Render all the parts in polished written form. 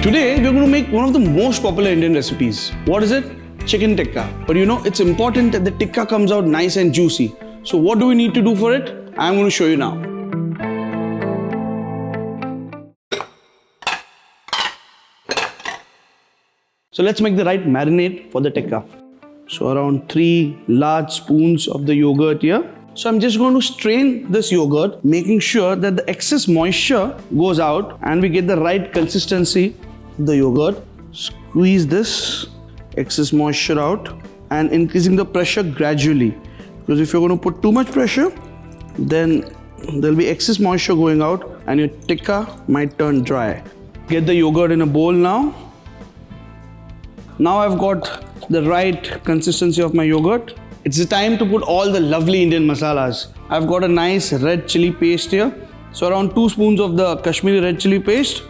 Today, we're going to make one of the most popular Indian recipes. What is it? Chicken tikka. But you know, it's important that the tikka comes out nice and juicy. So what do we need to do for it? I'm going to show you now. So let's make the right marinade for the tikka. So around 3 large spoons of the yogurt here. So I'm just going to strain this yogurt, making sure that the excess moisture goes out and we get the right consistency of the yogurt. Squeeze this excess moisture out and increasing the pressure gradually. Because if you're going to put too much pressure, then there'll be excess moisture going out and your tikka might turn dry. Get the yogurt in a bowl now. Now I've got the right consistency of my yogurt. It's the time to put all the lovely Indian masalas. I've got a nice red chili paste here. So around 2 spoons of the Kashmiri red chili paste.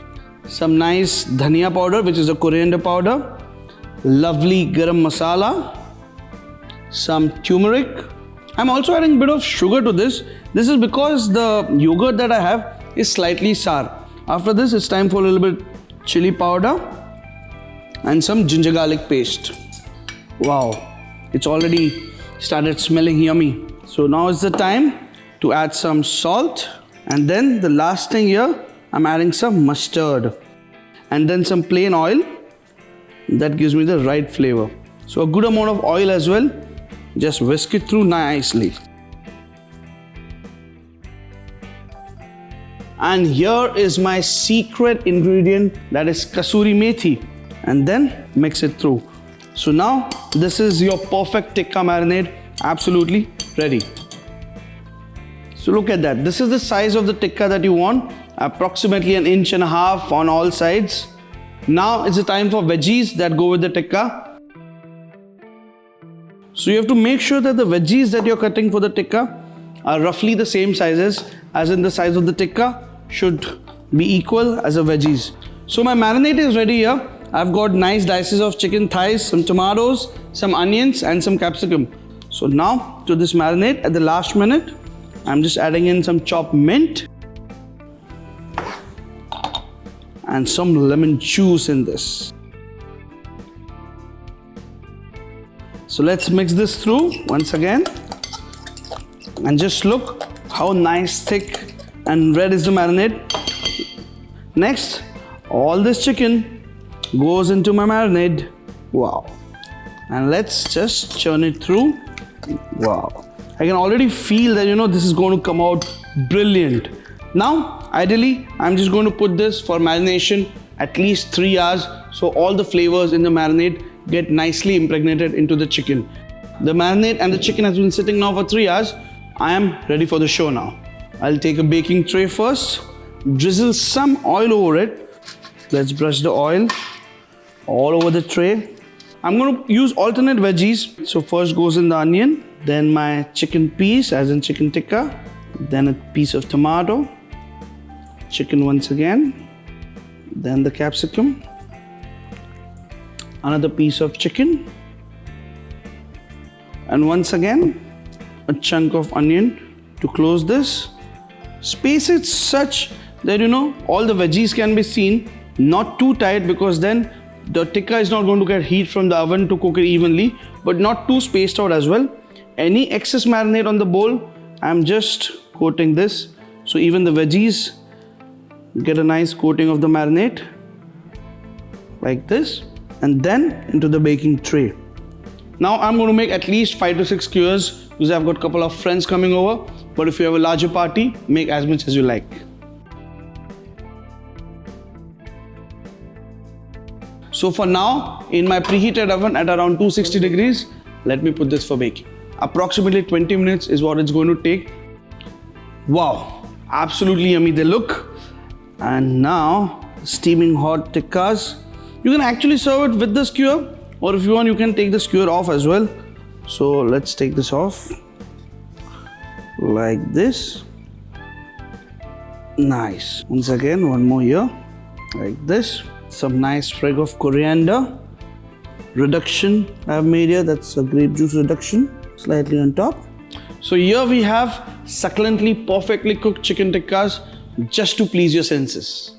Some nice dhania powder, which is a coriander powder. Lovely garam masala. Some turmeric. I'm also adding a bit of sugar to this. This is because the yogurt that I have is slightly sour. After this, it's time for a little bit chili powder and some ginger garlic paste. Wow, it's already started smelling yummy. So now is the time to add some salt, and then the last thing here, I'm adding some mustard and then some plain oil. That gives me the right flavor. So a good amount of oil as well. Just whisk it through nicely. And here is my secret ingredient, that is kasuri methi, and then mix it through. So now this is your perfect tikka marinade, absolutely ready. So look at that. This is the size of the tikka that you want, approximately 1.5 inches on all sides. Now it's the time for veggies that go with the tikka. So you have to make sure that the veggies that you're cutting for the tikka are roughly the same sizes, as in the size of the tikka should be equal as the veggies. So my marinade is ready here. I've got nice dices of chicken thighs, some tomatoes, some onions and some capsicum. So now to this marinade, at the last minute, I'm just adding in some chopped mint and some lemon juice in this. So let's mix this through once again. And just look how nice, thick and red is the marinade. Next, all this chicken goes into my marinade. Wow. And let's just churn it through. Wow. I can already feel that, this is going to come out brilliant. Now, ideally, I'm just going to put this for marination at least 3 hours, so all the flavors in the marinade get nicely impregnated into the chicken. The marinade and the chicken has been sitting now for 3 hours. I am ready for the show now. I'll take a baking tray first, drizzle some oil over it. Let's brush the oil all over the tray. I'm going to use alternate veggies. So first goes in the onion, then my chicken piece, as in chicken tikka, then a piece of tomato, chicken once again, then the capsicum, another piece of chicken, and once again a chunk of onion to close this. Space it such that all the veggies can be seen, not too tight, because then the tikka is not going to get heat from the oven to cook it evenly, but not too spaced out as well. Any excess marinade on the bowl, I'm just coating this, so even the veggies get a nice coating of the marinade like this, and then into the baking tray. Now I'm going to make at least 5 to 6 skewers because I've got a couple of friends coming over, but if you have a larger party, make as much as you like. So for now, in my preheated oven at around 260 degrees, let me put this for baking. Approximately 20 minutes is what it's going to take. Wow, absolutely yummy they look. And now, steaming hot tikkas. You can actually serve it with the skewer, or if you want, you can take the skewer off as well. So let's take this off like this. Nice. Once again, one more here like this. Some nice sprig of coriander reduction I've made here. That's a grape juice reduction slightly on top. So here we have succulently perfectly cooked chicken tikkas just to please your senses.